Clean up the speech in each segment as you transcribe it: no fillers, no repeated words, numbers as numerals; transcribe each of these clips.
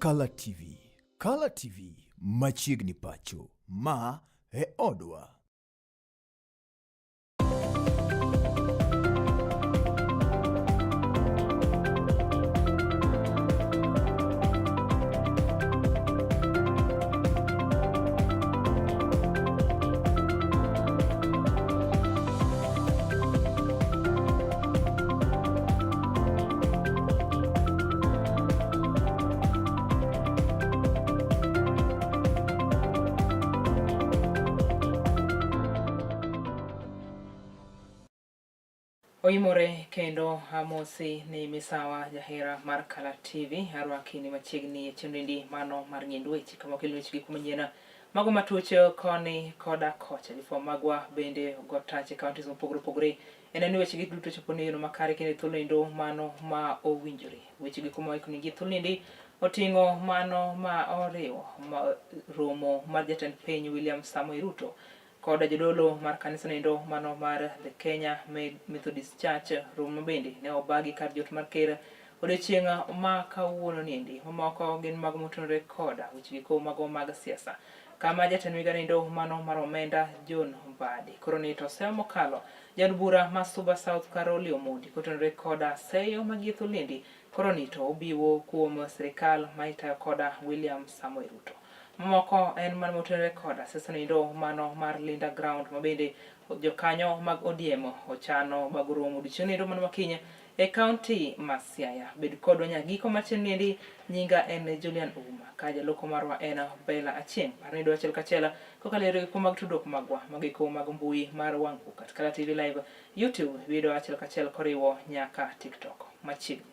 Color TV. Color TV machiegni pacho. Ma e odwa. Oimore kendo amosi ni misawa jahera mar Color TV arwaki ni machiegni chenrendi mano mar Nyiend Weche kama kelo weche gik manyiena mago matucho koni koda kocha jifo magwa bende gotache counties mopogore opogore eneni weche gik duto chopo ne makare kendo thulendo mano ma owinjore weche gik moikni gi thulendi oting'o mano ma oriwo romo mar jatend piny William Samoei Ruto koda jodolo mar kanisa nendo mano mar the Kenya Methodist Church romo bende ne obagi kar jot mar ker odiochieng' ma kawuono niendi mamoko gin mag motenore koda weche giko mago mag siasa kama jatend migawo nendo mano mar omenda John Mbadi koro ni to seo mokalo jad bura ma Suba South Karoli Omondi kotenore koda seyo magie thulendi koro ni to obiwo kuom sirikal ma itayo koda William Samoei Ruto mamoko en man motenore koda sesa nindo mano mar Linda Ground mabende jokanyo mag ODM ochano bago romo odiochieng' nindo mano makinya e kaunti ma Siaya bed kodwa nyagiko matin niendi nyinga en Julian Uma ka jaloko marwa en Bella Achieng' parnido achiel kachiel kokalero giko mag tudruok magwa magiko mag mbui mar wang' kat Color TV Live YouTube video achiel kachiel koriwo nyaka TikTok machiegni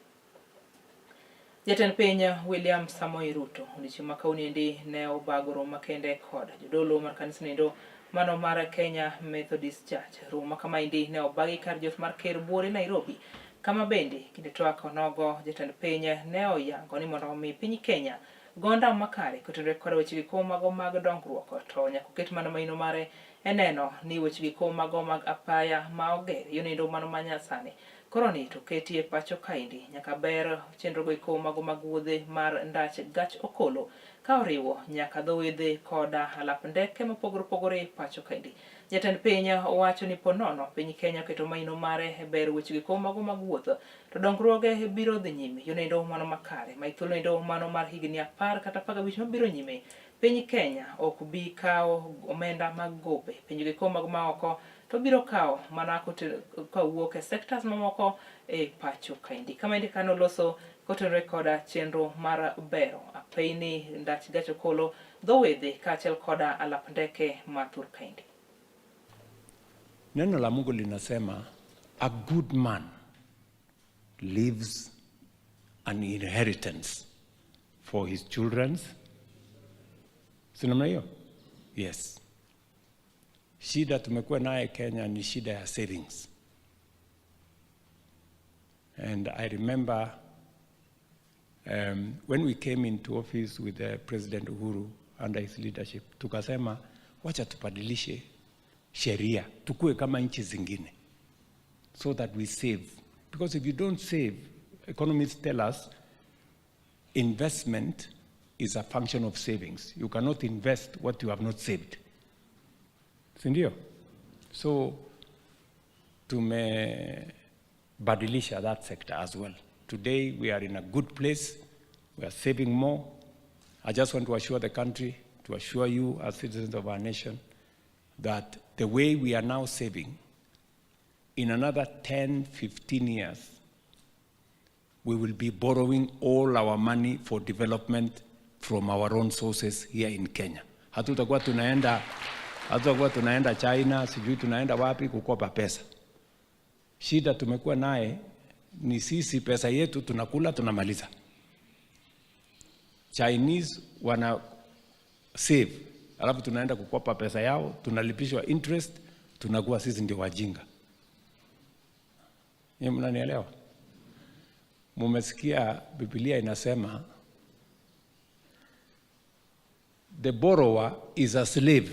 Jatend piny William Samoei Ruto odiochieng' ma kawuono ne obago romo makende koda jodolo mar kanisa nendo mano mar Kenya Methodist Church romo kama ne obagi kar jot mar ker buore Nairobi kama bende kinde twak onogo jatend piny ne oyango ni mondo omi piny Kenya gonda makare kotenore koda weche giko mago mag dongruok to nyaka oket mana maino mare eneno ni weche giko mago mag apaya ma oger yo nendo mano manyasani koro ni to ketie pacho kaindi nyaka ber chenro goiko mago mag wuodhe mar ndach gach okolo ka oriwo nyaka dho wedhe koda alap ndeke mopogore opogore pacho kaindi jatend piny owacho ni ponono piny Kenya keto maino mare e ber weche giko mago mag wuoth to dongruoge biro dhi nyime yo nendo mano makare ma ithuolo nendo mano mar higni 10 kata 15 mabiro nyime piny Kenya ok bi kawo omenda mag gope piny giko mago maoko to biro kawo mana kawuok e sectors mamoko e pacho kaindi kama indi kano loso kotenore koda chenro mar bero apeini ndach gach okolo dho wedhe kaachiel koda alap ndeke mathur kaindi. Neno la Mungu linasema a good man leaves an inheritance for his children. Si namna hiyo? Yes. Shida tumekuwa naye Kenya ni shida ya savings. And I remember when we came into office with President Uhuru under his leadership, tukasema wacha tubadilishe sheria, tukue kama nchi zingine, so that we save. Because if you don't save, economists tell us investment is a function of savings. You cannot invest what you have not saved. Sindio? So, tumebadilisha that sector as well. Today, we are in a good place. We are saving more. I just want to assure the country, to assure you as citizens of our nation, that the way we are now saving, in another 10, 15 years, we will be borrowing all our money for development from our own sources here in Kenya. Hatutakuwa tunaenda China, sijui tunaenda wapi kukopa pesa. Shida tumekuwa naye ni sisi pesa yetu tunakula tunamaliza. Chinese wana save, alafu tunaenda kukopa pesa yao, tunalipishwa interest, tunakuwa sisi ndio wajinga. Ni mnanielewa? Mumesikia Biblia inasema the borrower is a slave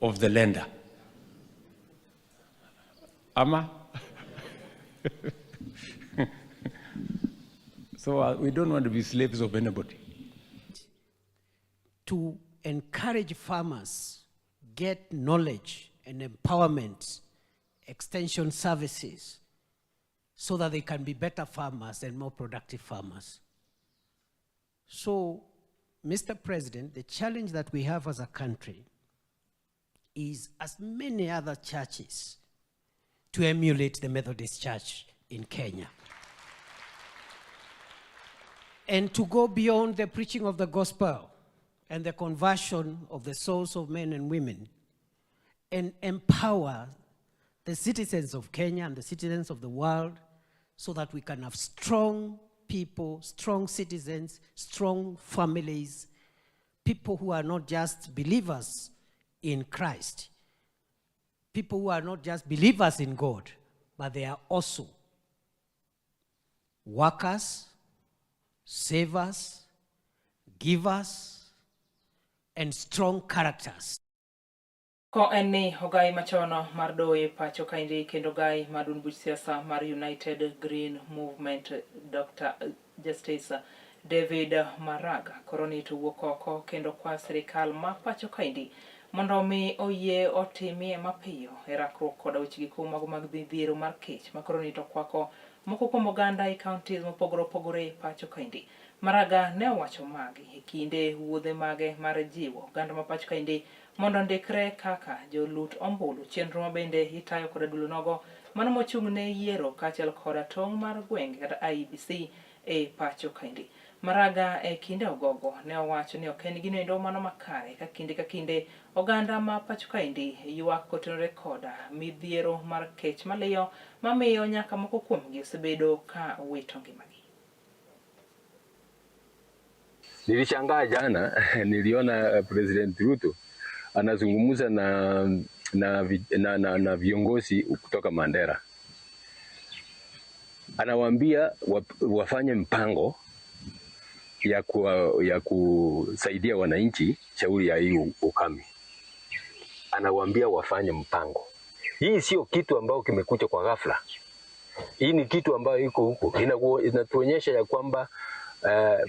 of the lender. Ama? So we don't want to be slaves of anybody. to encourage farmers, get knowledge and empowerment, extension services, so that they can be better farmers and more productive farmers. So, Mr. President, the challenge that we have as a country is, as many other churches, to emulate the Methodist Church in Kenya. And to go beyond the preaching of the gospel and the conversion of the souls of men and women, and empower the citizens of Kenya and the citizens of the world, so that we can have strong people, strong citizens, strong families, people who are not just believers in Christ, people who are not just believers in God, but they are also workers, savers, givers, and strong characters. Ko enni ogai machono mar doye pacho kaindi kendo gai madun buch siasa mar United Green Movement Dr. Justice David Maraga koroni to wuok oko kendo kwa sirikal ma pacho kaindi mondo mi oyie otimie mapiyo e rakruok koda wechegi mago mag dhiro mar kech ma koroni to kwako moko kuom oganda e counties mopogore opogore pacho kaindi. Maraga ne owacho magi e kinde wuodhe mage mar jiwo oganda ma pacho kaindi mondo ndikre kaka jolut ombulu chenro mabende itayo koda dulo nogo mano mochung' ne yiero kaachiel koda tong' mar gwenge kata IEBC e pacho kaindi. Maraga e kinde ogogo ne owacho ni ok en gino endo mano makare ka kinde oganda ma pacho kaindi ywak kotenore koda midhiero mar kech maliyo mamiyo nyaka moko kuomgi osebedo ka wito ngimagi. Nilishangaa jana niliona President Ruto anazungumza na viongozi kutoka Mandera. Anawaambia wafanye mpango ya kusaidia wananchi shauri ya hii ukame. Anawaambia wafanye mpango. Hii sio kitu ambao kimekuja kwa ghafla. Hii ni kitu ambayo iko huko. Inatuonyesha ya kwamba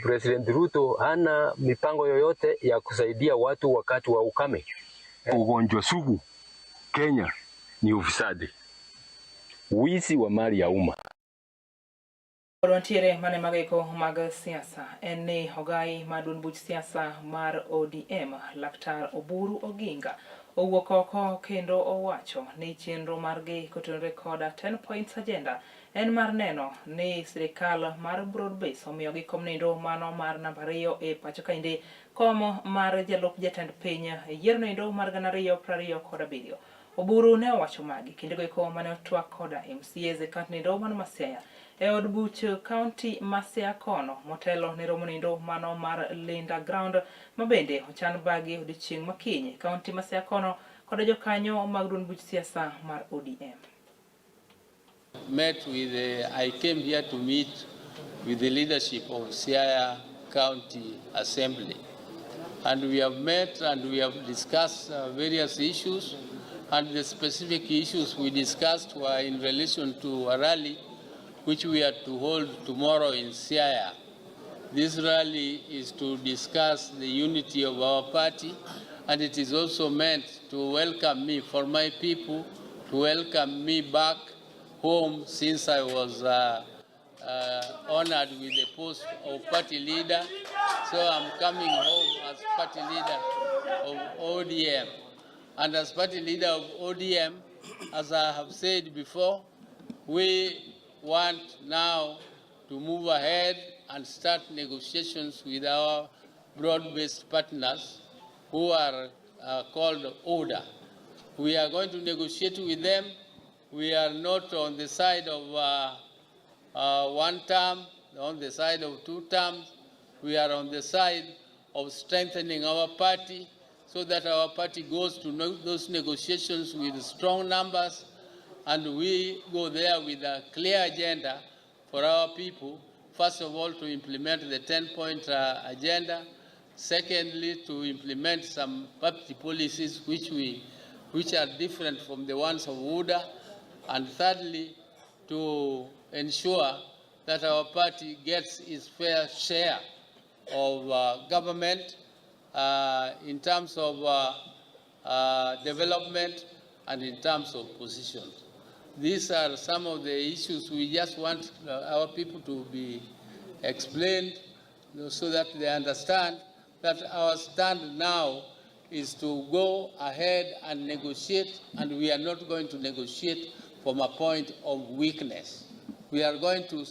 President Ruto hana mipango yoyote ya kusaidia watu wakati wa ukame. Ugonjwa sugu Kenya ni ufisadi, wizi wa mali ya umma. Odwantiere mane mageko mag siasa eni ogai madun buch siasa mar ODM Laktar Oburu Oginga owuok oko kendo owacho ni chenro margi kotenore koda 10 points agenda en mar neno ni sirikal mar broad base omiyo gi kom nindo mano mar namba 2 e pacho kaindi kom mar jalup jatend piny yiero nindo mar 2027. Oburu ne owacho magi kinde goeko mane otwak koda MCAs e kaunti nindo mano Siaya e od buch kaunti ma Siaya kono motelo ne romo nindo mano mar Linda Ground mabende ochan bagi odiochieng' makinyi kaunti ma Siaya kono koda jokanyo mag duond buch siasa mar ODM. I came here to meet with the leadership of Siaya County Assembly, and we have met and we have discussed various issues, and the specific issues we discussed were in relation to a rally which we are to hold tomorrow in Siaya. This rally is to discuss the unity of our party, and it is also meant to welcome me, for my people, to welcome me back home since I was honored with the post of party leader. So I'm coming home as party leader of ODM. And as party leader of ODM, as I have said before, we want now to move ahead and start negotiations with our broad-based partners who are called ODA. We are going to negotiate with them. We are not on the side of one term, on the side of 2 terms. We are on the side of strengthening our party so that our party goes to those negotiations with strong numbers, and we go there with a clear agenda for our people. First of all, to implement the 10-point agenda. Secondly, to implement some party policies which are different from the ones of UDA. And thirdly, to ensure that our party gets its fair share of government in terms of development and in terms of position. These are some of the issues we just want our people to be explained, so that they understand that our stand now is to go ahead and negotiate, and we are not going to negotiate from a point of weakness. We are going to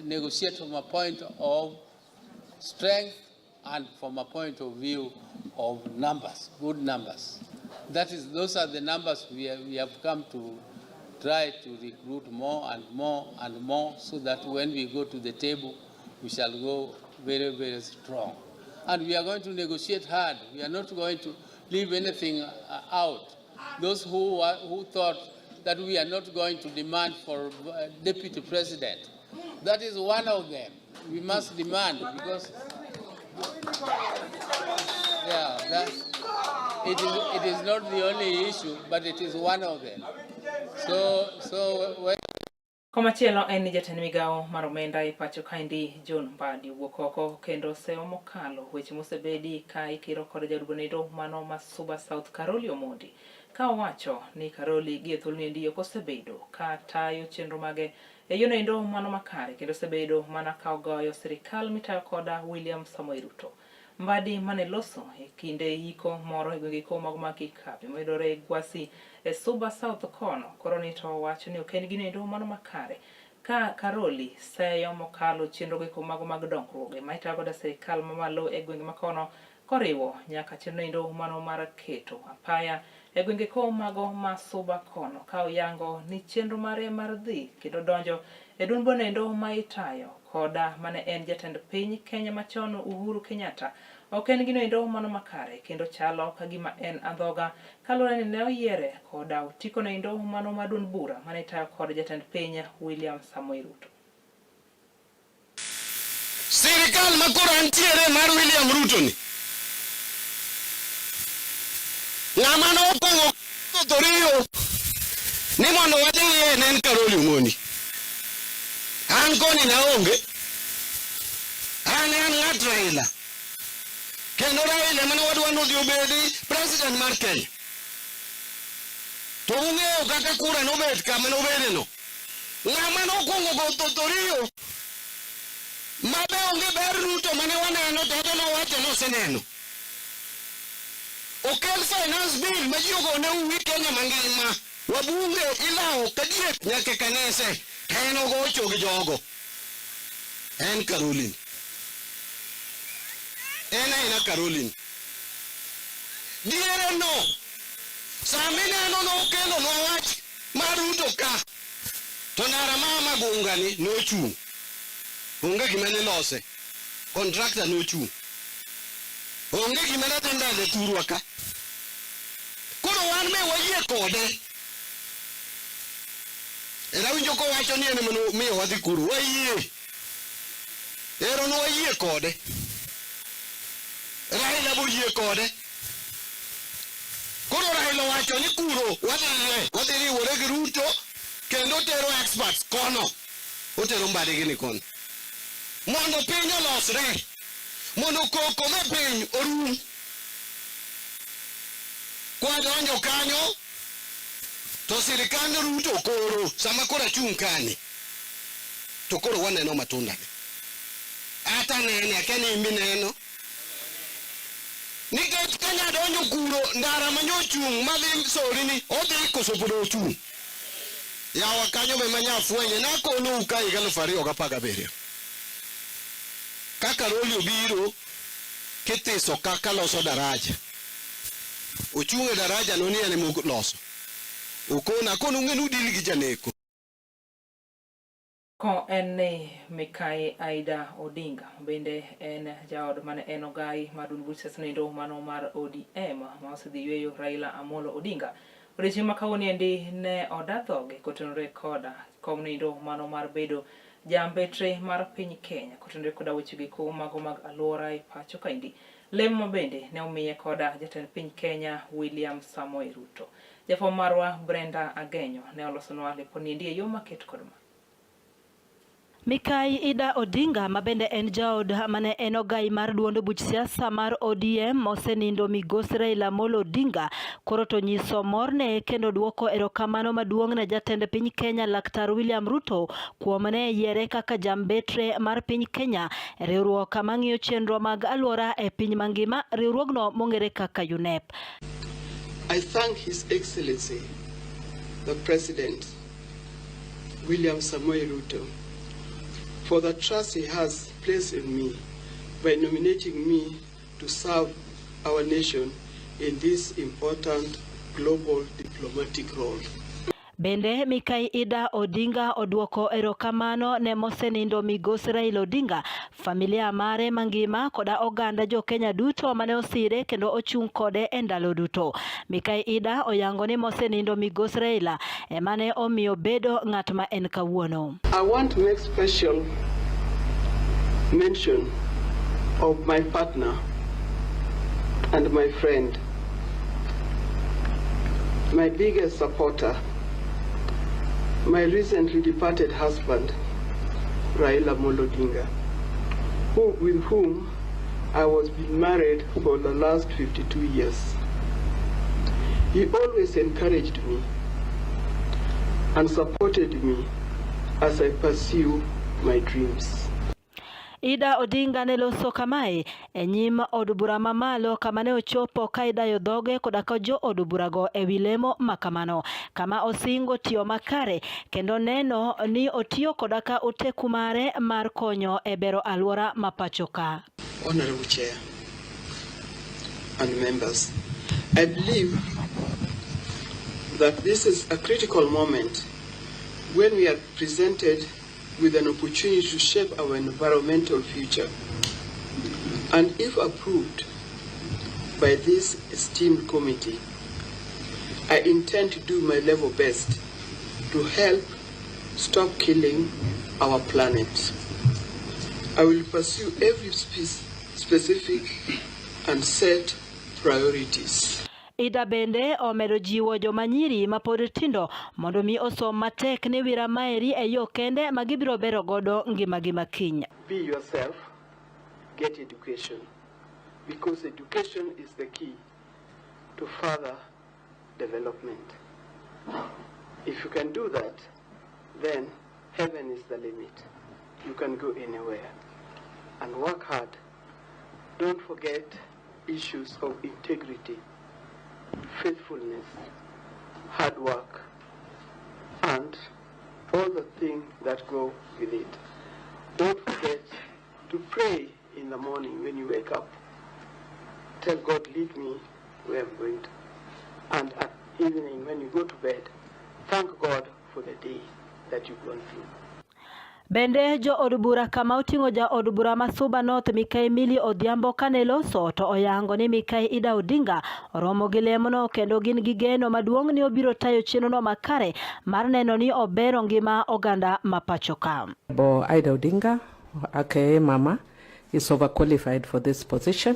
negotiate from a point of strength and from a point of view of numbers, good numbers. Those are the numbers we have come to try to recruit more and more and more, so that when we go to the table, we shall go very, very strong. And we are going to negotiate hard. We are not going to leave anything out. Those who thought that we are not going to demand for deputy president, that is one of them. We must demand, because it is not the only issue, but it is one of them. Komachielo en ni jatend migawo mar omenda e pacho kaendi John Mbadi wuok oko kendo seyo mokalo weche mosebedi ka ikiro kod jadugonedo mano ma Suba South Karoli Omondi ka owacho ni Karoli gi thuolo niendi ok osebedo ka tayo chenro mage e yo endo mano makare kendo osebedo mana ka ogoyo sirikal mitayo koda William Samoei Ruto. Mbadi mane loso e kinde yiko moro e gwenge ko mago makikapi moyudore gwasi e Suba South kono koro ni to wacho ni ok en ginendo mano makare ka Karoli seyo mokalo chenro go mago mag dongruok ma itayo koda sirikal mamalo e gwenge makono koriwo nyaka chenro endo mano mar keto apaya e gwenge ko mago ma Suba kono ka oyango ni chenro mare mar dhi kendo donjo e duond bonendo ma itayo koda mane en jatend piny Kenya machon Uhuru Kenyatta ok en gino endo mano makare kendo chalo ka gima en andhoga kaluwore ni ne oyiere koda otiko endo mano ma duond bura mane itayo kod jatend piny William Samoei Ruto. Sirikal makoro antiere mar William Ruto ni ng'ama ne opongo Torio ni mondo wadhiye ne en Karoli Omondi. An koni naonge, an ng'at Raila, kendo Raila mane wadwa nodhi obedi president mar Kenya. To ung'eyo kaka kura nobet kama nobede no. Ng'ama nokwongo go Torio mabe onge ber Ruto mane waneno to nowacho noseneno. Okel finance bill ma ji ogone uwi Kenya mangima, wabunge ilawo kadiek nyaka kanise. En ogocho gi jogo. En Caroline. En aina Caroline. Diere no. Samine no kelo no wach maruto ka. To nara mama gungani no chung. Unge gimene lose. Contractor no chung. Unge gimene tendale turwa ka. Kuro wan me wayie kode. Era winjo ko wacho ni ene mano miyo wadhi kuro wayie. Ero no wayie kode. Raila boyie kode. Koro Raila wacho ni kuro wadhi riwore gi Ruto kendo tero experts kono. Otero Mbadi gini kono. Mondo piny olosre. Mondo koko me piny orum. Kwa donjo kanyo to sirikal Ruto koro sama kora chung kani to koro waneno matunda ne ata nene akeni mineno nikech Kenya donjo kuro ndara manyo chung madhi sori ni odhi koso podo chung yawa kanyo me manya fwenye na kono ka higa 2017 kaka Karoli obiro kitiso kaka loso daraja ochunge daraja no ni ene moko loso ukona kono ngenu dili gi janeko ko en Mikai Aida Odinga bende en jaod mane en ogai madun buches nendo mano mar ODM ma osedhi yweyo Raila Amolo Odinga odiochieng' ma kawuono endi ne odathoge kotenore koda kom nendo mano mar bedo jambetre mar piny Kenya kotenore koda weche giko mago mag alwora e pacho kaendi lemo bende ne omiye koda jatend piny Kenya William Samoei Ruto. Jafo marwa Brenda Agenyo ne olosonwa liponi endi e yo maket kodma. Mikai Ida Odinga mabende en jaod mane en ogai mar duond buch siasa mar ODM mosenindo migosi Raila Amolo Odinga koro to nyiso morne kendo duoko erokamano maduong' ne jatend piny Kenya Laktar William Ruto kuom ne yiere kaka jambetre mar piny Kenya riwruok mang'iyo chenro mag alwora e piny mangima riwruogno mong'ere kaka UNEP. I thank His Excellency the President William Samoei Ruto for the trust he has placed in me by nominating me to serve our nation in this important global diplomatic role. Bende Mikai Ida Odinga oduoko erokamano ne mosenindo migosi Raila Odinga, familia mare mangima koda oganda jo Kenya duto mane osire kendo ochung' kode e ndalo duto. Mikai Ida oyango ni mosenindo migosi Raila emane omiyo bedo ng'at ma en kawuono. I want to make special mention of my partner and my friend, my biggest supporter, my recently departed husband, Raila Amolo Odinga, with whom I was married for the last 52 years. He always encouraged me and supported me as I pursue my dreams. Ida Odinga ne loso kamae e nyim od bura mamalo kama ne ochopo ka idayo dhoge koda ka jo od burago e wi lemo makamano kama osingo tiyo makare kendo neno ni otiyo koda ka oteku mare mar konyo e bero alwora ma pacho ka. Honorable Chair and members, I believe that this is a critical moment when we are presented with an opportunity to shape our environmental future. And if approved by this esteemed committee, I intend to do my level best to help stop killing our planet. I will pursue every specific and set priorities. Ida bende omedo jiwo joma nyiri ma pod tindo mondo mi osom matek ni wira maeri e yo kende ma gibiro bero godo ngimagi makiny. Be yourself, get education, because education is the key to further development. If you can do that, then heaven is the limit. You can go anywhere. And work hard. Don't forget issues of integrity, faithfulness, hard work, and all the things that go with it. Don't forget to pray in the morning when you wake up. Tell God, lead me where I'm going to. And at evening when you go to bed, thank God for the day that you've gone through. Bende jo od bura kama oting'o ja od bura ma Suba North Mikai Millie Odhiambo kane loso to oyango ni Mikai Ida Odinga oromo gi lemono kendo gin gi geno maduong' ni obiro tayo chenrono makare mar neno ni obero ngima oganda ma pacho ka. Ida Odinga, aka Mama, is overqualified for this position,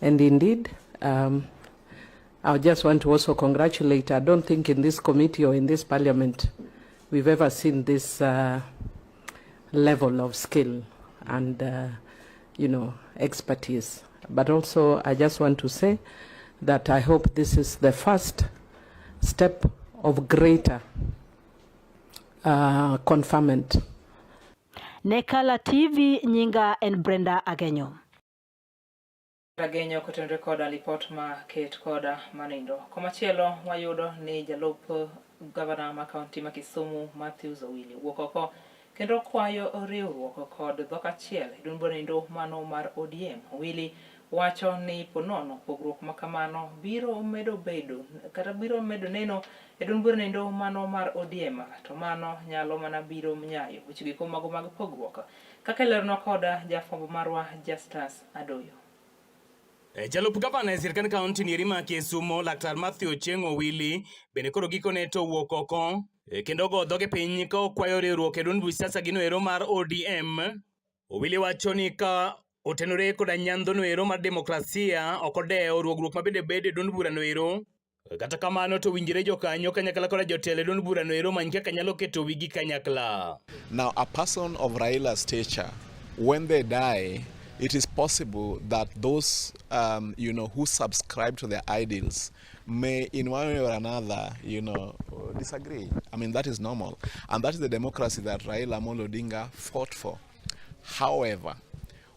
and indeed I just want to also congratulate. I don't think in this committee or in this parliament we've ever seen this level of skill and expertise. But also I just want to say that I hope this is the first step of greater conferment. Nekala TV nyinga en Brenda Agenyo. Agenyo kutenre koda lipot ma ket koda manindo. Komachielo wayudo ni jalup gavana ma kaunti ma Kisumu Matthews Owili wuokoko kendo kwayo riwruok kod dhok achiel dunbonindo mano mar ODM. Owili wacho ni ponono pogruok makamano biro medo bedo kata biro medo neno dunbonindo mano mar ODM to mano nyalo mana biro mnyayo weche giko mago mag pogruok kaka lerno koda jafwambo marwa Justus Adoyo. Jalup gavana e sirkand kaunti ni ma Kisumu Laktar Matthew Owili bende koro gikone to wuok oko kendo go dhoge piny ka okwayo riwruok e duond buch siasa gino ero mar ODM. Owili wacho ni ka otenore koda nyandho no ero mar demokrasia ok odewo ruogruok mabende bede duond bura no ero Kata kamano to winjire jokanyo kanyakla koda jotelo duond burano ero many kaka nyalo keto wigi kanyakla. Now, a person of Raila's stature, when they die, it is possible that those, who subscribe to their ideals may, in one way or another, disagree. I mean, that is normal. And that is the democracy that Raila Amolo Odinga fought for. However,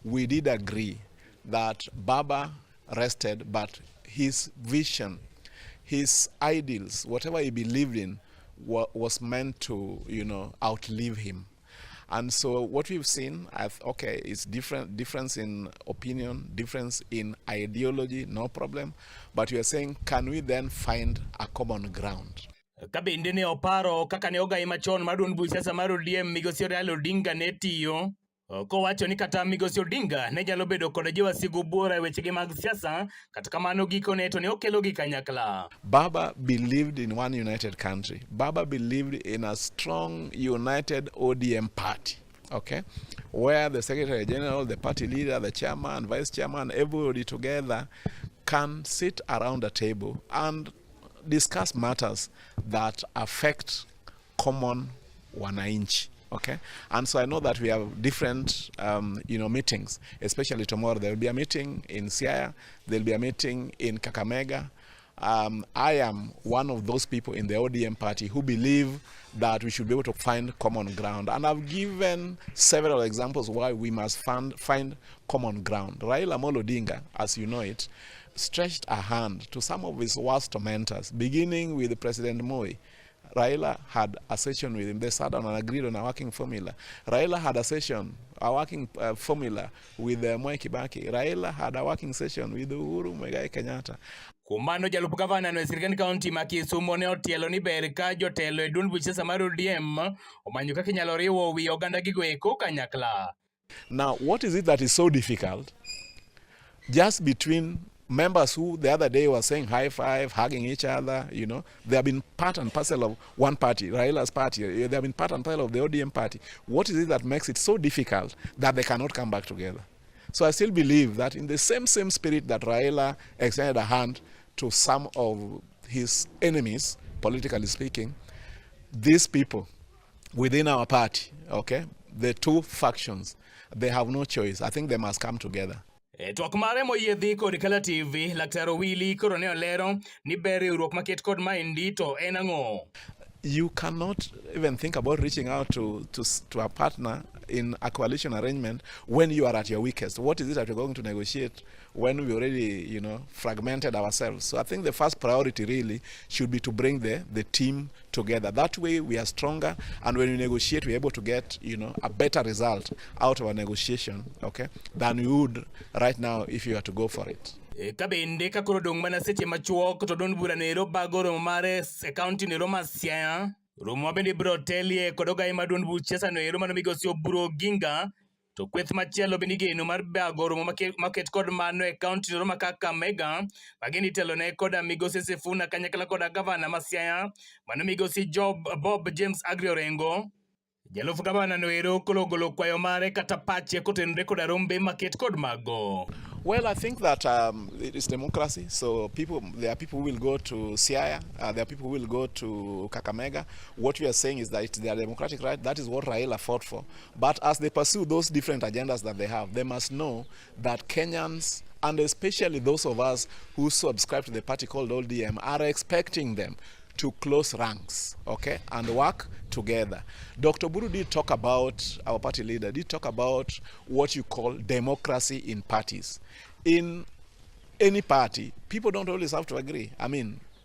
we did agree that Baba rested, but his vision, his ideals, whatever he believed in, was meant to, outlive him. And so what we've seen, it's difference in opinion, difference in ideology, no problem. But we are saying, can we then find a common ground? Kabinde ne oparo kaka ne ogai machon mar duond buch siasa mar ODM Migosi Raila Odinga ne tiyo. Kowacho ni kata Migosi Odinga ne nyalo bedo koda jowasigu buora e wechegi mag siasa, kata kamano gikone to ne okelogi kanyakla. Baba believed in one united country. Baba believed in a strong, united ODM party, okay? Where the Secretary General, the party leader, the chairman, vice chairman, everybody together can sit around a table and discuss matters that affect common wananchi. Okay, and so I know that we have different, meetings. Especially tomorrow, there will be a meeting in Siaya. There will be a meeting in Kakamega. I am one of those people in the ODM party who believe that we should be able to find common ground. And I've given several examples why we must find common ground. Raila Amolo Odinga, as you know it, stretched a hand to some of his worst tormentors, beginning with President Moi. Raila had a session with him. They sat down and agreed on a working formula. Raila had a working formula with Mwai Kibaki. Raila had a working session with Uhuru Muigai Kenyatta. Kumano jalup gavana no sirikal kaunti ma Kisumu ne otielo ni ber ka jotelo e duond buch siasa mar ODM omanyo kaka inyalo riwo wi oganda gigo eko kanyakla. Now, what is it that is so difficult? Just between members who the other day were saying high five, hugging each other, they have been part and parcel of one party, Raila's party. They have been part and parcel of the ODM party. What is it that makes it so difficult that they cannot come back together? So I still believe that in the same spirit that Raila extended a hand to some of his enemies, politically speaking, these people within our party, okay, the two factions, they have no choice. I think they must come together. Twak mare moyiedhi kod Kala TV, Laktar Owili koro ne olero ni ber riwruok maket kod maendi to en ang'o. You cannot even think about reaching out to a partner in a coalition arrangement when you are at your weakest. What is it that you're going to negotiate when we already, fragmented ourselves? So I think the first priority really should be to bring the team together. That way we are stronger, and when we negotiate, we're able to get, a better result out of our negotiation, okay, than we would right now if you were to go for it. Kabende ka koro dong mana seche machuok to duond bura nero bago romo mare e kaunti nero ma Siaya. Romo bende biro telie kod ogai ma duond buch siasa no ero mano Migosi Oburu Oginga. To kweth machielo bende igeno mar bago romo maket kod mano e kaunti nero ma Kakamega. Mageni telo ne koda Migosi Sifuna kanyakla koda gavana ma Siaya. Mano Migosi Bob James Agri Orengo. Jaluf gavana no ero kologolo kwayo mare kata pache kotenre koda rombe maket kod mago. Well, I think that it is democracy. So there are people who will go to Siaya, there are people who will go to Kakamega. What we are saying is that it's their democratic right. That is what Raila fought for. But as they pursue those different agendas that they have, they must know that Kenyans, and especially those of us who subscribe to the party called ODM, are expecting them to close ranks, okay, and work together. Dr. Buru did talk about, our party leader did talk about what you call democracy in parties. In any party, people don't always have to agree.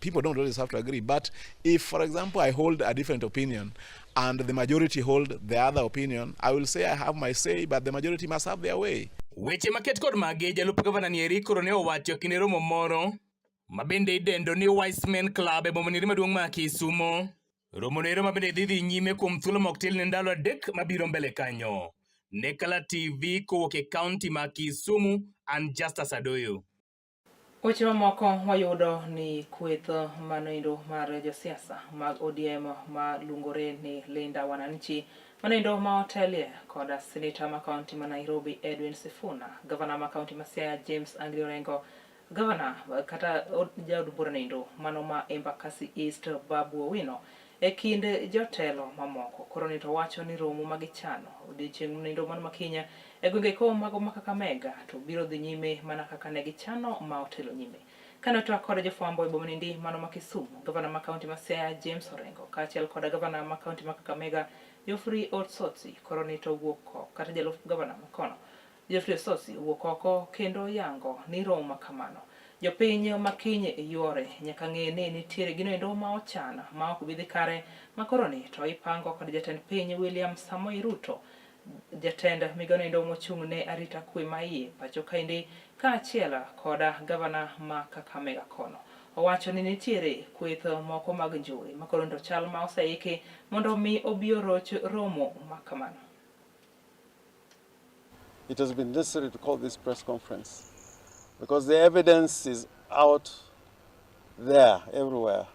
People don't always have to agree. But if, for example, I hold a different opinion and the majority hold the other opinion, I will say I have my say, but the majority must have their way. Weche maket kod mage jalup gavana nieri koro ne owacho kinde romo moro mabende idendo ni Wechemanyien Club e bomani maduong' ma Kisumo. Romo nero mabende dhi nyime kuom thuolo moktil ne ndalo adek mabiro mbele kanyo. Ne Kala TV kowuok e kaunti ma Kisumu, an Justus Adoyo. Weche mamoko wayudo ni kweth manoendo mar josiasa mag ODM ma luongore ni Linda Wananchi manoendo ma otelie koda seneta ma kaunti ma Nairobi Edwin Sifuna, gavana ma kaunti ma Siaya James Agri Orengo, Governor kata jaod bura nindo mano ma Embakasi East Babu Owino e kind jotelo mamoko koro ni to wacho ni romo magichano odiochieng' nindo mano makinya e gwenge ko mago ma Kakamega to biro dhi nyime mana kaka ne gichano ma otelo nyime. Kano to akora jofwambo e boma nindi mano ma Kisumu, Governor ma kaunti ma Siaya James Orengo kaachiel koda Governor ma kaunti ma Kakamega Geoffrey Otsotsi koro ni to wuok kata jalup Governor ma kono Geoffrey Otsotsi wuok oko kendo yango ni romo ma kamano jopiny makinye yuore nyaka ng'e ni nitiere gino endo ma ochana ma ok bidhi kare ma koro ni to ipango kod jatend piny William Samoei Ruto jatend migano endo mochung' ne arita kwe ma iye pacho kaendi kaachiel koda Governor ma Kakamega kono owacho ni nitiere kweth moko mag njore ma koro ndo chal ma oseiki mondo mi obi oroch romo ma kamano. It has been necessary to call this press conference because the evidence is out there everywhere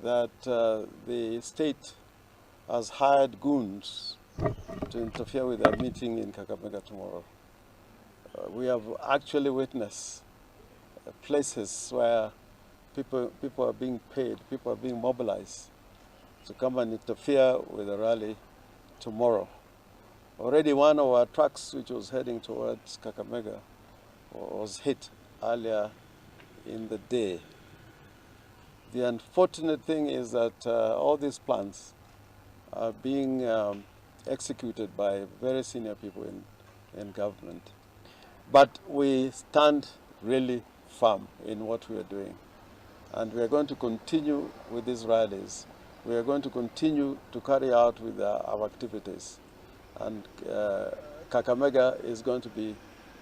that the state has hired goons to interfere with our meeting in Kakamega tomorrow. We have actually witnessed places where people are being paid, people are being mobilized to come and interfere with the rally tomorrow. Already one of our trucks, which was heading towards Kakamega, was hit earlier in the day. The unfortunate thing is that all these plans are being executed by very senior people in government. But we stand really firm in what we are doing. And we are going to continue with these rallies. We are going to continue to carry out with our activities. And Kakamega is going to be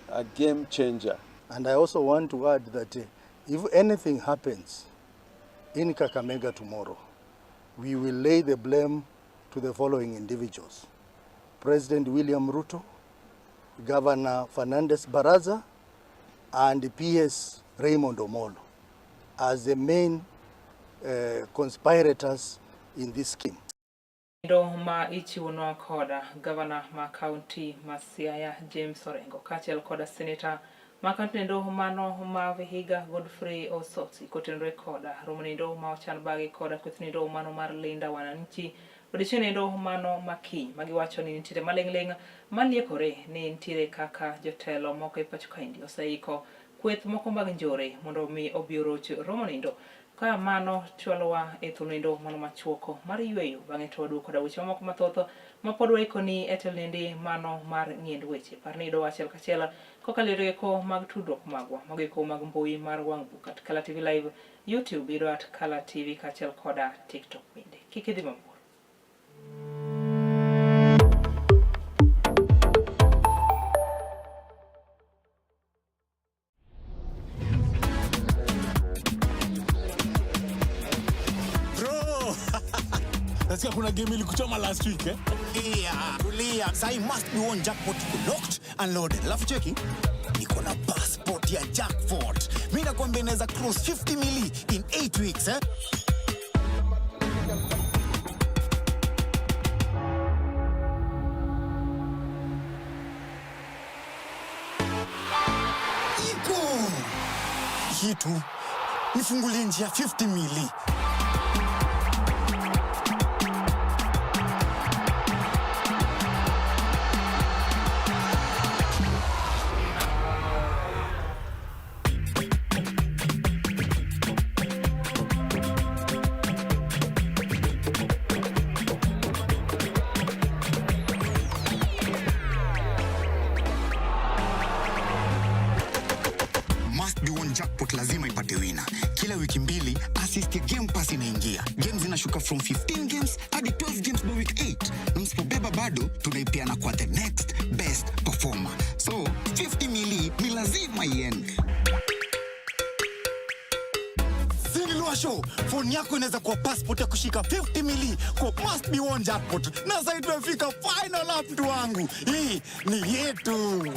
a game changer. And I also want to add that if anything happens in Kakamega tomorrow, we will lay the blame to the following individuals: President William Ruto, Governor Fernandez Baraza, and PS Raymond Omolo as the main conspirators in this scheme. Ndo ma ichiwonwa koda Governor ma kaunti ma Siaya James Orengo kaachiel koda Senator ma kaunti ndo mano ma Vihiga Godfrey Osotsi kotenore koda romo ndo ma ochan bagi koda kweth ndo mano mar Linda Wananchi odiochieng' ndo mano makiny magiwacho ni nitiere maling'ling' maliekore ni nitiere kaka jotelo moko e pacho kaendi oseiko kweth moko mag njore mondo mi obi oroch romo ndo ka mano chwalowa e thuno ndo mano machuoko mar yweyo bang'e to waduoko koda weche moko mathoth ma pod waikoni e telnendi mano mar ng'iend weche parni do achiel kachiel kokalo ko mag tudruok magwa magiko mag mbui mar wang' book at Kala TV Live, YouTube ido at Kala TV kaachiel koda TikTok bende. Kik idhi mabor. Nasikia kuna game ilikuchoma last week eh? Yeah, kulia. Sai must be one jackpot locked and loaded. Alafu cheki, niko na passport ya jackpot. Mimi nakwambia inaweza cross 50 mili in 8 weeks eh? Iko! Hitu, nifungulie njia 50 mili. Jackpot lazima ipate wina. Kila wiki mbili, assist ya Game Pass inaingia. Games zinashuka from 15 games hadi 12 games by week 8. Na msipobeba bado, tunaipeana kwa the next best performer. So, 50 mili ni lazima iende. Sinilua show, phone yako inaweza kuwa passport ya kushika 50 mili kwa must be one jackpot. Na sasa tumefika final up mtu wangu. Hii ni yetu.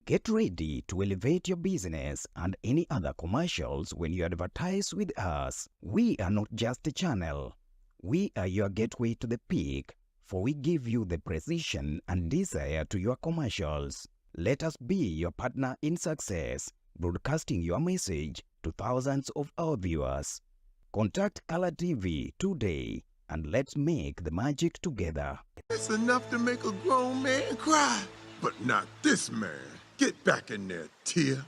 Get ready to elevate your business and any other commercials when you advertise with us. We are not just a channel. We are your gateway to the peak. for we give you the precision and desire to your commercials. Let us be your partner in success, broadcasting your message to thousands of our viewers. Contact Color TV today and let's make the magic together. It's enough to make a grown man cry, but not this man. Get back in there, Tia.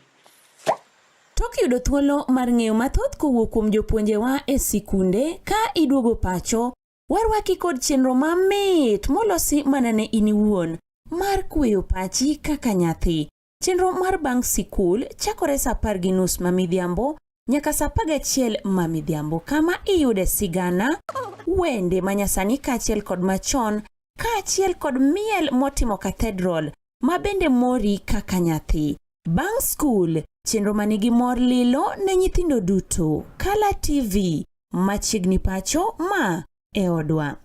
Tok yudo thuolo mar ng'eyo mathoth kowuok kuom jopuonjewa e sikunde ka iduogo pacho, warwaki kod chenro mamit molosi mana ne in iwuon mar kweyo pachi kaka nyathi. Chenro mar bang' sikul chakore sa 10:30 mamidhiambo nyaka sa 11 mamidhiambo, kama iyude sigana, wende manyasani kaachiel kod machon, kaachiel kod miel motimo cathedral mabende mori kaka nyathi. Bang' skul, chenro manigi mor lilo ne nyithindo duto. Color TV, machiegni pacho ma e odwa.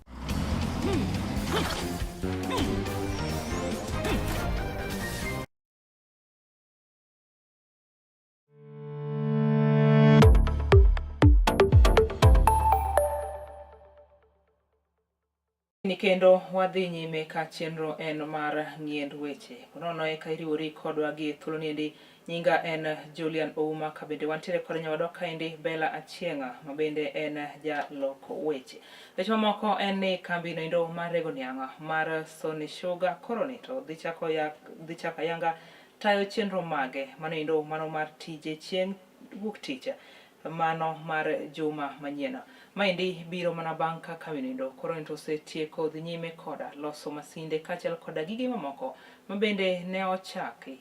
Ni kendo wadhi nyime ka chenro en mar ng'iend weche. Nono e ka iriwori kodwa gi thuolo niendi, nyinga en Julian Ouma, ka bende wantiere kod nyawadwa kaendi Bella Achieng'a ma bende en jaloko weche. Weche mamoko en ni kambi noendo mar rego niang'a mar Sony Sugar koro nito dhi chako ayanga tayo chenro mage manoendo mano mar tije chieng' wuok tich mano mar juma manyien. Maendi biro mana bang' ka kambiino koro nito osetieko dhi nyime koda loso masinde kaachiel koda gige mamoko mabende ne ochaki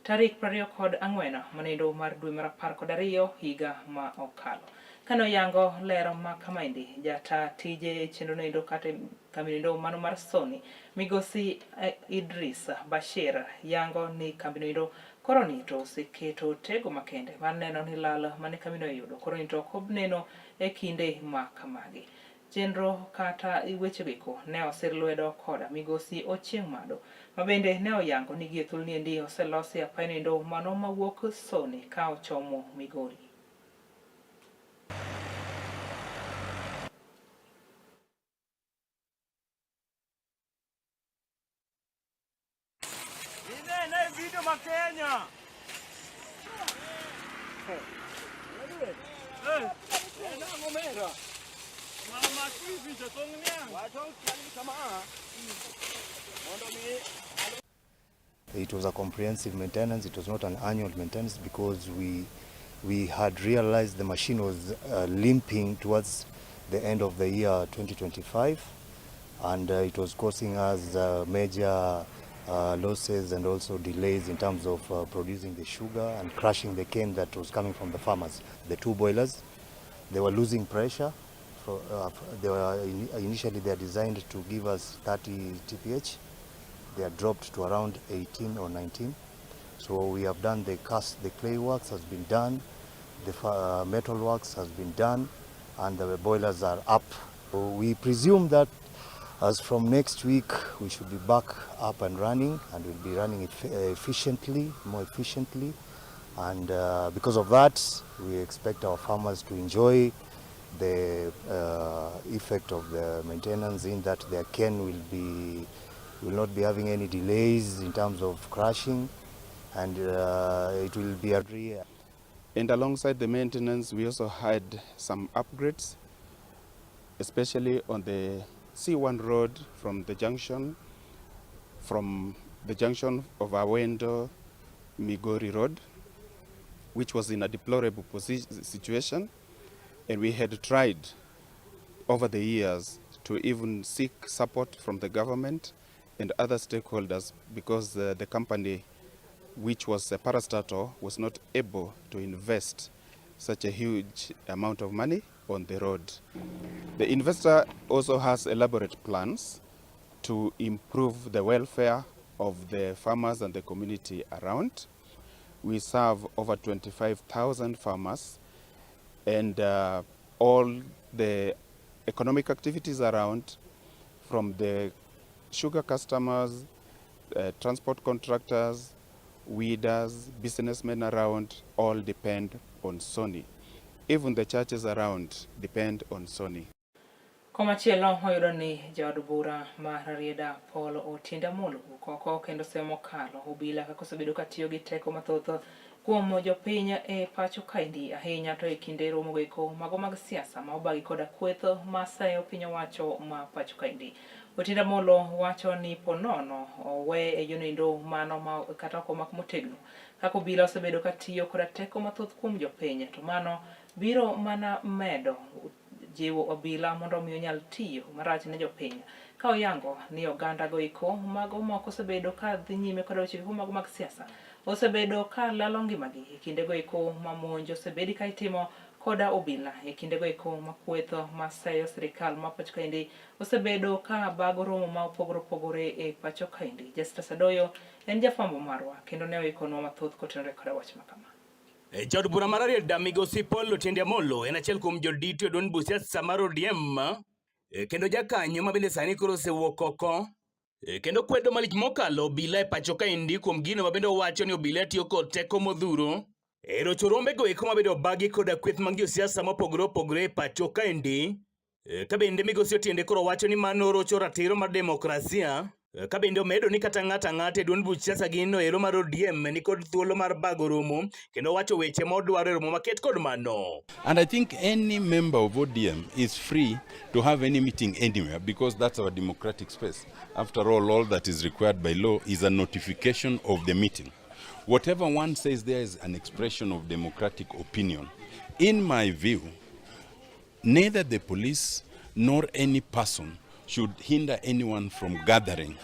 tarik 24 manoendo mar dwe mar 12 higa ma okalo. Kano yango lero ma kamaendi jata tije chenro noendo kata kambiino mano mar Sony migosi Idris Bashir yango ni kambiino koro nito oseketo tego makende mar neno ni lal mane kambiino yudo koro nito ok neno e kinde ma kamagi. Chenro kata weche beko ne osir lwedo koda migosi Ochieng' Mado mabende ne oyango ni gie thuolo niendi oselosi apaindo mano mawuok Sony ka ochomo Migori. Video Makenya. It was a comprehensive maintenance. It was not an annual maintenance because we had realized the machine was limping towards the end of the year 2025, and it was causing us major losses and also delays in terms of producing the sugar and crushing the cane that was coming from the farmers. The two boilers, they were losing pressure. Initially they are designed to give us 30 TPH. They are dropped to around 18 or 19. So we have done the clay works has been done, the metal works has been done, and the boilers are up. So we presume that as from next week, we should be back up and running, and we'll be running more efficiently. And because of that, we expect our farmers to enjoy the effect of the maintenance, in that their cane will not be having any delays in terms of crushing, and it will be every year. And alongside the maintenance, we also had some upgrades, especially on the C1 road from the junction of Awendo Migori Road, which was in a deplorable situation, and we had tried over the years to even seek support from the government and other stakeholders, because the company, which was a parastatal, was not able to invest such a huge amount of money on the road. The investor also has elaborate plans to improve the welfare of the farmers and the community around. We serve over 25,000 farmers, and all the economic activities around, from the sugar customers, transport contractors, weeders, businessmen around, all depend on Sony. Even the churches around depend on Sony. Komachielo oyudo ni jaod bura mar Rarieda Paul Otiende Amollo koko kendo semo kalo obila kaka osebedo katiyo gi teko mathoth kuom jopiny e pacho kaendi ahinya to e kinde romo goeko mago mag siasa ma obagi koda kwetho masayo piny owacho ma pacho kaendi. Otiende Amollo wacho ni ponono owe e yonindo mano ma kata omak motegno kaka obila osebedo katiyo koda teko mathoth kuom jopiny to mano biro mana medo jiwo obila mondo mi onyal tiyo marach ne jopiny ka oyango ni oganda goiko mago moko osebedo ka dhi nyime kod weche mago mag siasa osebedo ka lalo ngimagi e kinde goiko ma monj osebedi ka itimo koda obila e kinde goiko ma kwetho masayo sirikal ma pacho kaendi osebedo ka bago romo ma opogore e pacho kaendi. Justus Adoyo en jafwambo marwa kendo ne oikonwa mathoth kotenore koda wach makama. Jaod bura mar Rarieda migosi Paul Otiende Amollo en achiel kuom jodito e duond buch siasa mar ODM kendo jakanyo ma bende sani koro osewuok oko kendo kwedo malich mokalo obila e pacho kaendi kuom gino ma bende owacho ni obila tiyo kod teko modhuro e rocho rombego eko ma bende obagi koda kweth mag josiasa mopogore e pacho kaendi ka bende migosi Otiende koro wacho ni mano rocho ratiro mar demokrasia ka bende omedo ni kata ng'ata e duond buch siasa gino ero mar ODM ni kod thuolo mar bago romo kendo wacho weche modwaro e romo maket kod mano. And I think any member of ODM is free to have any meeting anywhere because that's our democratic space. After all that is required by law is a notification of the meeting. Whatever one says there is an expression of democratic opinion. In my view, neither the police nor any person should hinder anyone from gathering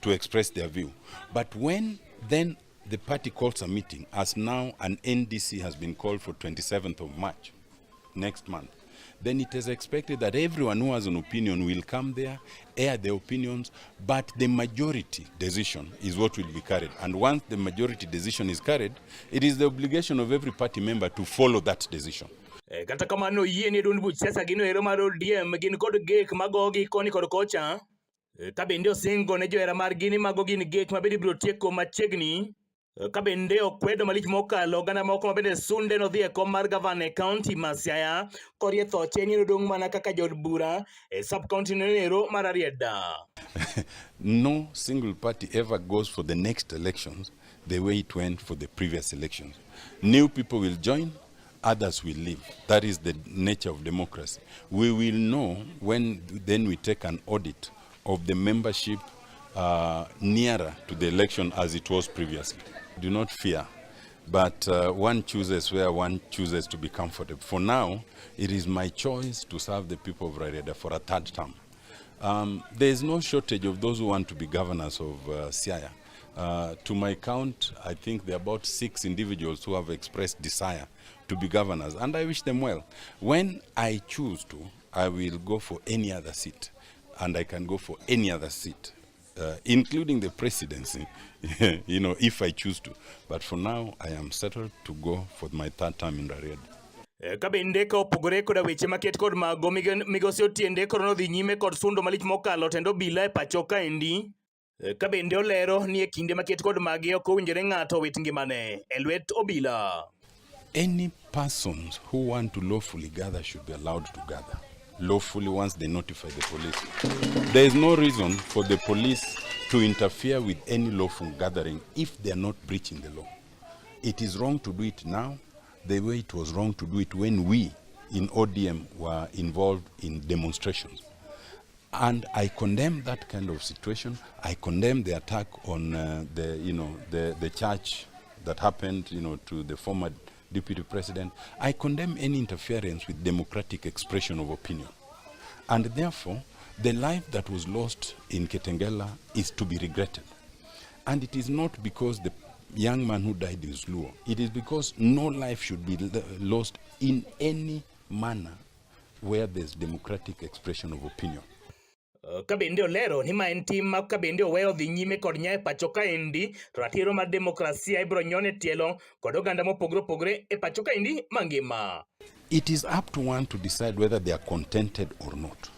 to express their view. But when then the party calls a meeting, as now an NDC has been called for 27th of March, next month, then it is expected that everyone who has an opinion will come there, air their opinions, but the majority decision is what will be carried. And once the majority decision is carried, it is the obligation of every party member to follow that decision. Kata kamano yie ni duond buch siasa gino ero mar ODM gin kod gek magogi koni kod kocha ka bende osingo ne johera mar gini mago gin gek ma bende biro tieko machiegni ka bende okwedo malich mokalo oganda moko ma bende sunde nodhi e kom mar gavana e kaunti ma Siaya korietho cheni nodong' mana kaka jod bura e sub-county nero mar Rarieda. No single party ever goes for the next elections the way it went for the previous elections. New people will join, others will leave. That is the nature of democracy. We will know when then we take an audit of the membership nearer to the election as it was previously. Do not fear, but one chooses where one chooses to be comfortable. For now, it is my choice to serve the people of Rarieda for a third term. There is no shortage of those who want to be governors of Siaya. To my count, I think there are about 6 individuals who have expressed desire to be governors, and I wish them well. When I choose to, I will go for any other seat, and I can go for any other seat, including the presidency, if I choose to. But for now, I am settled to go for my third term in Rarieda. Ka bende ka opogore koda weche maket kod mago migosi Otiende koro nodhi nyime kod sundo malich mokalo tendo obila e pacho kaendi ka bende olero ni e kinde maket kod magi ok owinjore ng'ato wit ngimane e lwet obila. Any persons who want to lawfully gather should be allowed to gather lawfully once they notify the police. There is no reason for the police to interfere with any lawful gathering if they are not breaching the law. It is wrong to do it now the way it was wrong to do it when we in ODM were involved in demonstrations. And I condemn that kind of situation. I condemn the attack on the church that happened, to the former deputy president. I condemn any interference with democratic expression of opinion. And therefore, the life that was lost in Kitengela is to be regretted. And it is not because the young man who died is Luo. It is because no life should be lost in any manner where there's democratic expression of opinion. Ka bende olero ni ma en tim ma ka bende oweyo dhi nyime kod nyae pacho kaendi to ratiro mar demokrasia ibro nyone tielo kod oganda mopogore e pacho kaendi mangima. It is up to one to decide whether they are contented or not.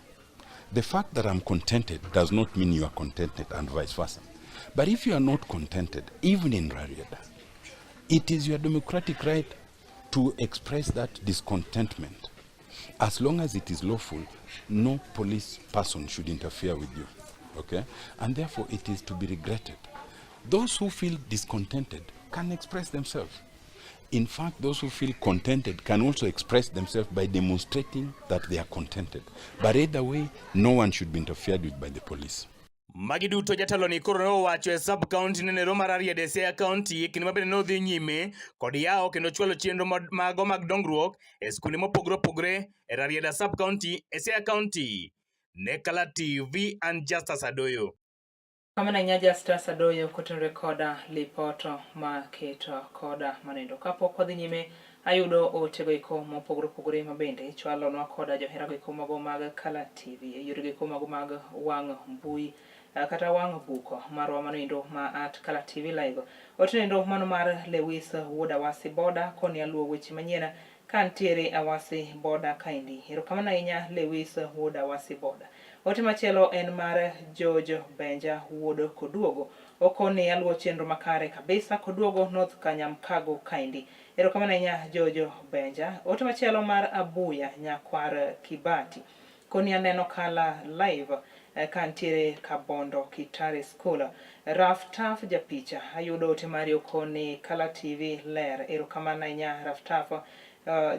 The fact that I'm contented does not mean you are contented and vice versa. But if you are not contented, even in Rarieda, it is your democratic right to express that discontentment. As long as it is lawful, no police person should interfere with you. Okay? And therefore, it is to be regretted. Those who feel discontented can express themselves. In fact, those who feel contented can also express themselves by demonstrating that they are contented. But either way, no one should be interfered with by the police. Magiduto jatalo ni koro no wacho e sub county ne Roma Riede Sea County kendo mabende no dhi nyime kod yawo kendo chwalo chenro mago mag dongruok e skunde mopogore opogore e Riede sub county e Sea County. Ne Kala TV and Justice Adoyo. Kama na Justice Adoyo kutenre koda lipoto ma keto koda manendo kapok wadhi nyime ayudo otego iko mopogore opogore mabende chwalo no koda johera go mago mag Kala TV yore go mago mag wang mbui kata wang buko marwa manendo ma at Kala TV live otenendo mano mar Lewis Wood Awasi Boda koni aluo Wechemanyien kantiere Awasi Boda kaindi erokamano ahinya Lewis Wood Awasi Boda. Ote machielo en mar George Benja Wood Koduogo okoni aluo chenro makare kabisa Koduogo North Kanyamkago kaindi erokamano ahinya George Benja. Ote machielo mar Abuya Nyakwar Kibati koni aneno Kala live kantiere Kabondo Kitare School. Raftaf japicha ayudo ote mari okoni Kala TV ler erokamano ahinya Raftaf.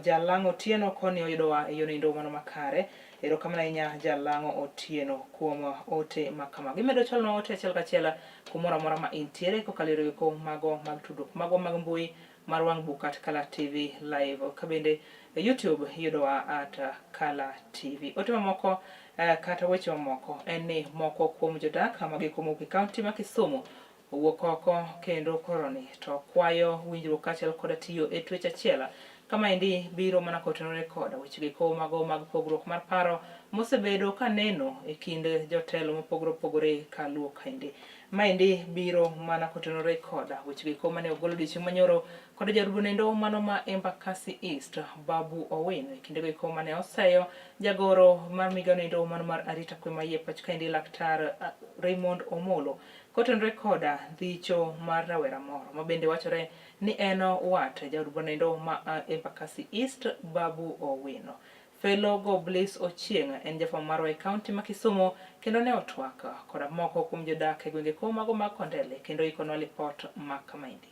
Jalango Otieno koni oyudowa yonindo mano makare erokamano ahinya Jalango Otieno kuom ote makama gimedo chalno ote achiel kachiel kumoro amora ma intiere kokalore ko mago mag tudruok mago mag mbui mar wang bukat Kala TV live kabende YouTube yudowa at Kala TV. Ote mamoko kata weche mamoko en ni moko kuom jodak magikomo e kaunti ma Kisumu owuok oko kendo koroni to kwayo winjruok kachiel koda tiyo e twech achiel kama indi biro mana kotenore koda weche go mago mag pogruok mar paro mosebedo kaneno e kind jotelo mopogore opogore kaluo kaindi maindi biro mana kotenore koda weche go mane ogolo dichieng' manyoro koda jarubonendo mano ma Embakasi East Babu Owino kinde go mane oseyo jagoro mar miganendo mano mar arita kwe ma pach kaindi Laktar Raymond Omolo kotenore koda dhicho mar rawera moro mabende wachore ni eno wat jarubonendo ma Embakasi East Babu Owino. Fellow Bliss Ochieng en jafwambo marwa e kaunti ma Kisumu kendo ne otwak koda moko kuom jodak e gwenge ko mago mag Kondele kendo ikono lipot ma kamaindi.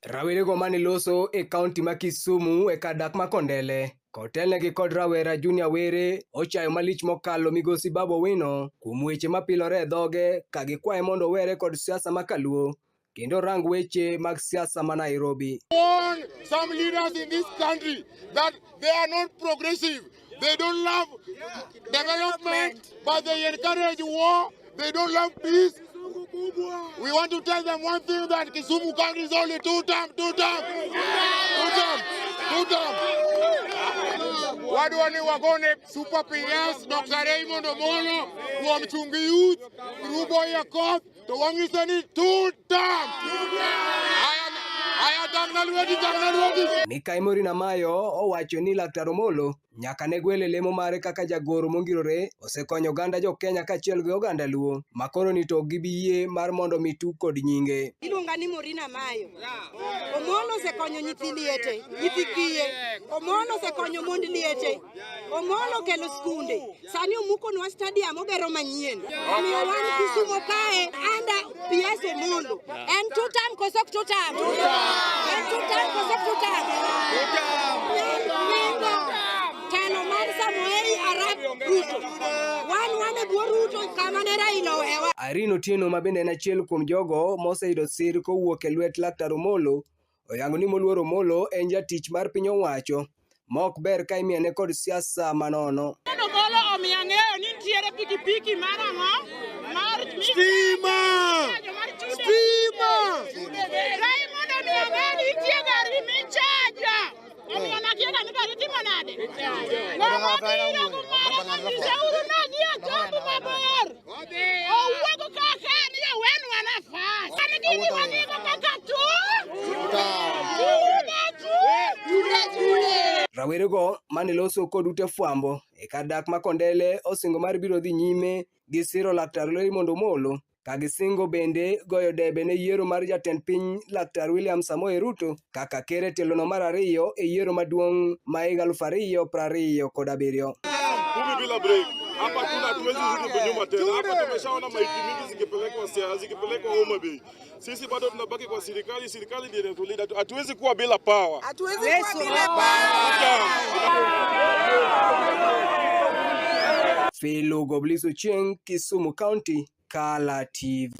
Rawerego mane loso e kaunti ma Kisumu e kadak ma Kondele kotelnegi kod rawera Junior Were ochayo malich mokalo migosi Babu Owino kuom weche mapilore e dhoge ka gikwaye mondo were kod siasa makaluo kendo rang weche mag siasa ma Nairobi. Some leaders in this country that they are not progressive. They don't love development, but they encourage war. They don't love peace. We want to tell them one thing, that Kisumu County is only two term. Wadwani wagone super PS Dr. Raymond Omolo wamchungi youth Rubo ya Koth to wangisani two term. Mikai Morina Mayo owacho ni Laktar Omolo nyaka ne gwele lemo mare kaka jagoro mongirore osekonyo oganda jo Kenya kachiel gi oganda luo makoro ni to gibiyie mar mondo mitu kod nyinge. Iluonga ni Morina Mayo. Omolo osekonyo nyithi liete, nyithi kiye. Omolo osekonyo mond liete. Omolo kelo skunde. Sani omukonwa stadium ogero manyien. Omiyo wan Kisumu kae anda PS Omolo. En two-term koso two-term. En two-term koso two-term. Telo mar Samuel Arap Ruto. Wan e bwo Ruto kama ne Raila ohewa. Irene Otieno mabende en achiel kuom jogo moseyudo sir kowuok e lwet Laktar Omolo oyango ni moluor Omolo en jatich mar piny owacho mok ber ka imiene kod siasa manono. Omolo omiyo ng'eyo ni nitiere pikipiki mar ang'o? Mar stima! Raymond omiyo ng'eyo ni nitie gari michaja. Omiyo nakiega ni gari timo nade? Ng'ama biro kumara giseuru nagia jogo mabor. Owuogo kaka ni owenwa nafas. Kani gini wanigo kaka tu? Rawerego mane loso kod ute fwambo e kadak ma Kondele osingo mar biro dhi nyime gi siro Laktar Raymond Omolo kagisingo bende goyo debe ne yiero mar jatend piny Laktar William Samoei Ruto kaka kere telono mar ariyo e yiero maduong' ma higa 2027. Bila break. Hapa kuna tuwezi rudi nyuma tena. Hapa tumeshaona maiti mingi zikipelekwa Siaya, zikipelekwa Homa Bay. Sisi bado tunabaki kwa serikali, serikali ndiyo inatulinda. Hatuwezi kuwa bila power. Hatuwezi kuwa bila power. Filo Gobliso Chieng, Kisumu County, Kala TV.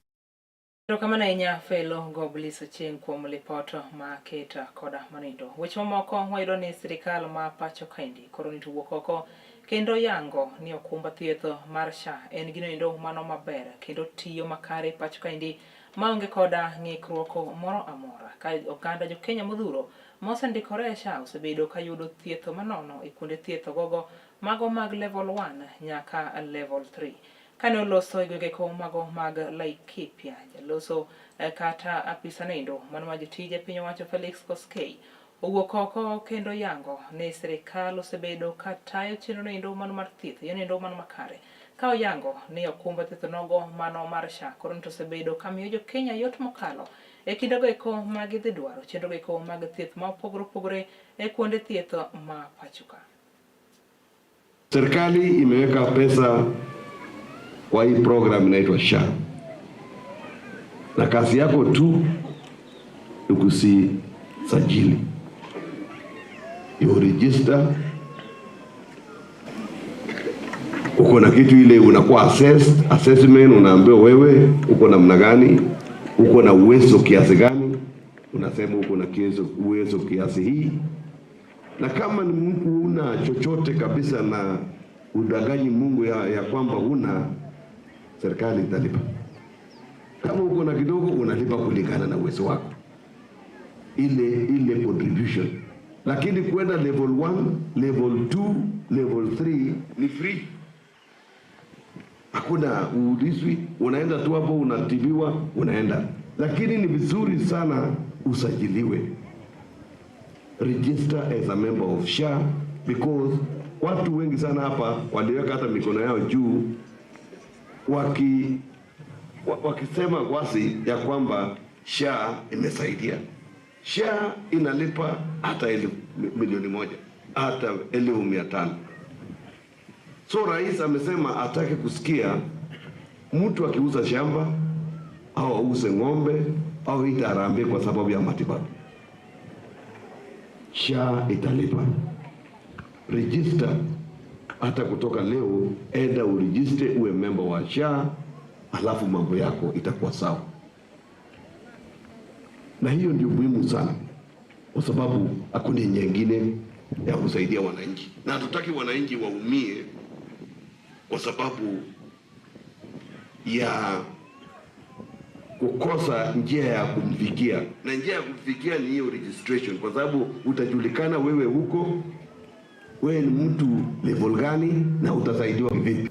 Erokamano ahinya Felo Gobliso Chieng kuom lipoto ma keta koda manindo. Weche mamoko wayudo ni sirikal ma pacho kaendi koro ni wuok oko kendo yango ni okumba thieth mar SHA en gino endo mano maber kendo tiyo makare pacho kaendi maonge koda ng'ikruok moro amora ka oganda jo Kenya modhuro mosendikore SHA osebedo ka yudo thieth manono e kuonde thieth gogo mago mag level 1 nyaka level 3. Kane oloso gwegeko mago mag Laikipia, jaloso kata apisa nendo mano ma jotije piny owacho Felix Koskei owuok oko kendo yango ne sirikal osebedo ka tayo chenro nendo mano mar thieth nendo mano makare ka oyango ni okumba thieth nogo mano mar SHA koro to osebedo ka miyo jo Kenya yot mokalo e kindego eko mag dhi dwaro chenro eko mag thieth ma opogore e kuonde thieth ma pachuka. Serikali imeweka pesa kwa hii program inaitwa SHA. Na kazi yako tu ni kusajili. You register. Uko na kitu ile unakuwa assessment, unaambiwa wewe uko namna gani, uko na uwezo kiasi gani, unasema uko na uwezo kiasi hii. Na kama ni mtu una chochote kabisa na udaganyi Mungu ya kwamba una, serikali italipa. Kama uko na kidogo unalipa kulingana na uwezo wako. Ile contribution. Lakini kwenda level 1, level 2, level 3 ni free. Hakuna uulizwi, unaenda tu hapo unatibiwa, unaenda. Lakini ni vizuri sana usajiliwe. Register as a member of SHA because watu wengi sana hapa waliweka hata mikono yao juu wakisema kwasi ya kwamba SHA imesaidia. SHA inalipa hata 1,000,000, hata 1,500,000. So rais amesema atake kusikia mtu akiuza shamba au auze ng'ombe au itarambe kwa sababu ya matibabu. SHA italipa. Register hata kutoka leo, enda uregister uwe member wa SHA, alafu mambo yako itakuwa sawa. Na hiyo ndio muhimu sana, kwa sababu hakuna nyingine ya kusaidia wananchi. Na hatutaki wananchi waumie kwa sababu ya kukosa njia ya kumfikia. Na njia ya kumfikia ni hiyo registration, kwa sababu utajulikana wewe huko, wewe ni mtu level gani na utasaidiwa vipi.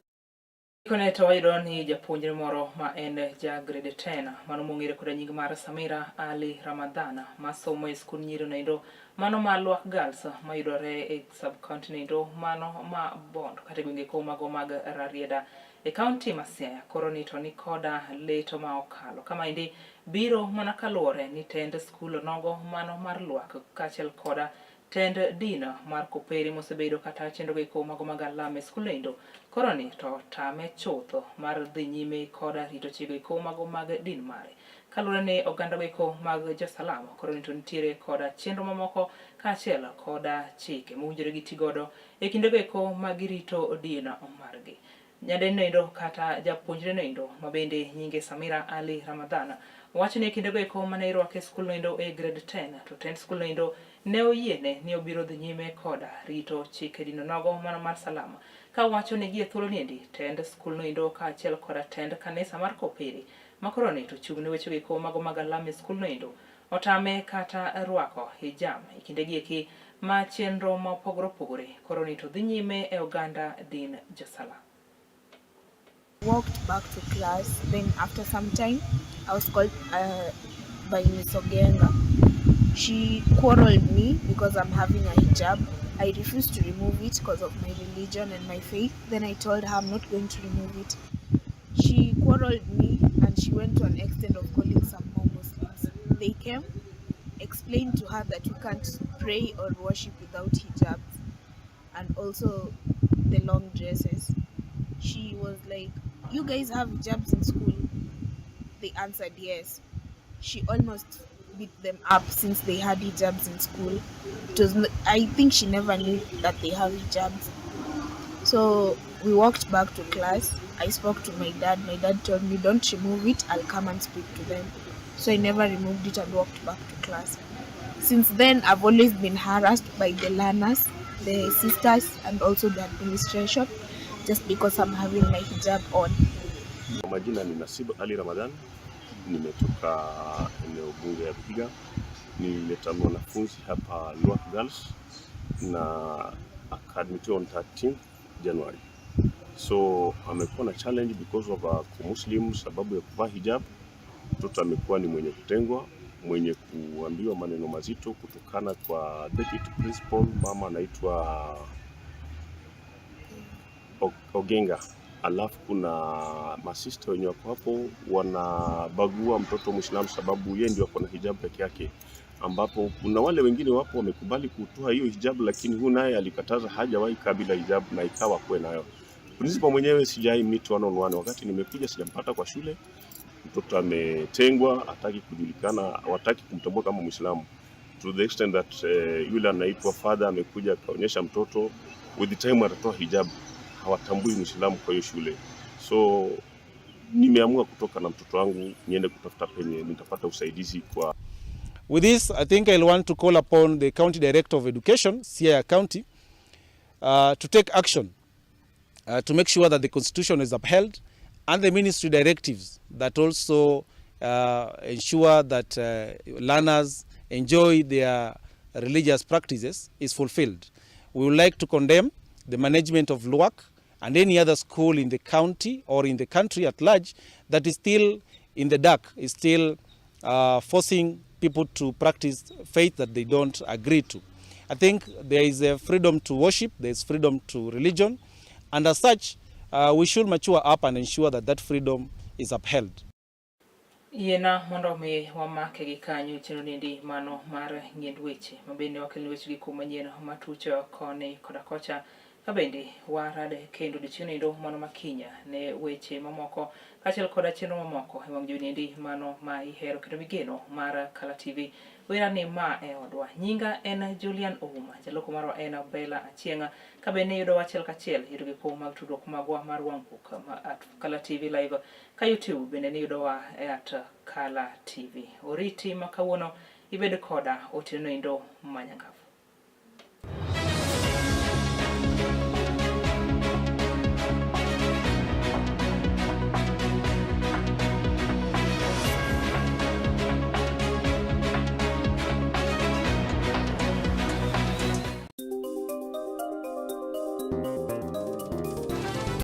Koneto wayudo ni japuonjre moro ma en ja grade 10 mano mong'ere koda nying mar Samira Ali Ramadhana masomo e skul nyiro nendo mano ma Lwak Girls mayudore e subcounty nendo mano ma Bondo kata gwenge ko mago mag Rarieda e county ma Siaya. Koro ni to ni koda leto ma okalo kama indi biro mana kaluore ni tend skul nogo mano mar Lwak kaachiel koda tend dina mar Koperi mosebedo kata chenro eko mago mag Alame skul endo koro ni to tame chutho mar dhi nyime koda rito chike eko mago mag din mare kaluwore ni oganda eko mag Josalama koro ni to nitiere koda chenro mamoko kaachiel koda chike mowinjore gi tigodo e kindego eko mag rito dina margi. Nyade nendo kata japuonjre nendo mabende nyinge Samira Ali Ramadhana wacho ni kindego eko mane irwake skul nendo e grade 10 to tend skul nendo ne oyiene ni obiro dhi nyime koda rito chike dino nogo mano mar Salama ka wacho ni gie thuolo niendi tend skul nendo kaachiel koda tend kanisa mar Koperi makoro ni to chung' ne weche eko mago mag Alame skul nendo otame kata rwako hijab e kindegi eki ma chenro ma opogore koro ni to dhi nyime e oganda din Josalama. Walked back to class, then after some time I was called by Miss Ogenga. She quarreled me because I'm having a hijab. I refused to remove it because of my religion and my faith. Then I told her I'm not going to remove it. She quarreled me and she she went to an extent of calling some more Muslims. They came, explained to her that we can't pray or worship without hijabs and also the long dresses. She was like, "You guys have hijabs in school?" They answered yes. She almost beat them up since they had hijabs in school. I think she never knew that they have hijabs. So we walked back to class. I spoke to my dad. My dad told me, "Don't remove it, I'll come and speak to them." So I never removed it and walked back to class. Since then, I've always been harassed by the learners, the sisters, and also the administration, just because I'm having my hijab on. Kwa majina ni Nasibu Ali Ramadhan, nimetoka eneo bunge ya Vihiga. Nilileta wanafunzi hapa Luak Girls na academically on 13th January. So amekuwa na challenge because of a Muslim sababu ya kuvaa hijab. Mtoto amekuwa ni mwenye kutengwa, mwenye kuambiwa maneno mazito kutokana kwa deputy principal, mama anaitwa Ogenga. Alafu kuna masista wenye wako hapo wanabagua mtoto Muislamu sababu yeye ndio ako na hijab peke yake, ambapo kuna wale wengine wapo wamekubali kutoa hiyo hijab, lakini huyu naye alikataza, hajawahi kabila hijab na ikawa kwa nayo. Principal mwenyewe sijai meet one on one, wakati nimekuja sijampata kwa shule. Mtoto ametengwa, hataki kujulikana, hawataki kumtambua kama Muislamu, to the extent that yule anaitwa father amekuja kaonyesha mtoto with the time atatoa hijab, hawatambui Muislamu kwa hiyo shule. So nimeamua kutoka na mtoto wangu niende kutafuta penye nitapata usaidizi kwa. With this, I think I'll want to call upon the County Director of Education, Siaya County, to take action to make sure that the Constitution is upheld and the ministry directives that also ensure that learners enjoy their religious practices is fulfilled. We would like to condemn the management of Luak and any other school in the county or in the country at large that is still in the dark, is still forcing people to practice faith that they don't agree to. I think there is a freedom to worship, there is freedom to religion, and as such, we should mature up and ensure that that freedom is upheld. Yena mondo mi wamake gi kanyo chino nindi mano mar Nyiend Weche mabende wakelni weche gi kumanyien matucho koni koda kocha kabende warade kendo dichino ndo mano makinya ne weche mamoko kachiel koda chenro mamoko ewang' joniendi mano ma ihero kendo migeno mar Kala TV. Wera ni ma e odwa nyinga en Julian Ouma, jaloko marwa en Bella Achieng'a. Kabende yudo wachiel kachiel yudo gi kom mag tudruok magwa mar wang'book at Kala TV live ka YouTube bende ni yudo wa at Kala TV. Oriti makawuono ibed koda otieno ndo manyanga.